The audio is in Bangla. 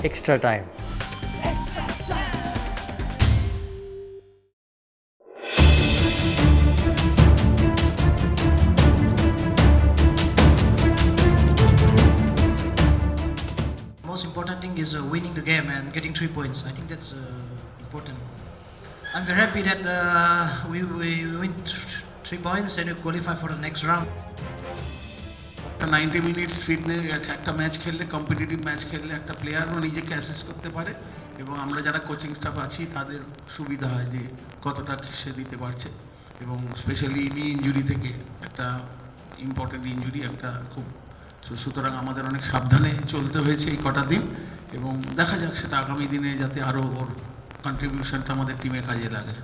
extra time. Most important thing is winning the game and getting 3 points. I think that's important. I'm very happy that we win 3 points and we qualify for the next round. 90 minutes fitness একটা ম্যাচ খেললে কম্পিটিটিভ ম্যাচ খেললে একটা প্লেয়ারও নিজেকে অ্যাসেস করতে পারে এবং আমরা যারা কোচিং স্টাফ আছি তাদের সুবিধা হয় যে কতটা সে দিতে পারছে এবং স্পেশালি নি ইনজুরি থেকে একটা ইম্পর্টেন্ট ইনজুরি একটা খুব সুতরাং আমাদের অনেক সাবধানে চলতে হয়েছে এই কটা দিন এবং দেখা যাক সেটা আগামী দিনে যাতে আরও ওর কন্ট্রিবিউশনটা আমাদের টিমে কাজে লাগে।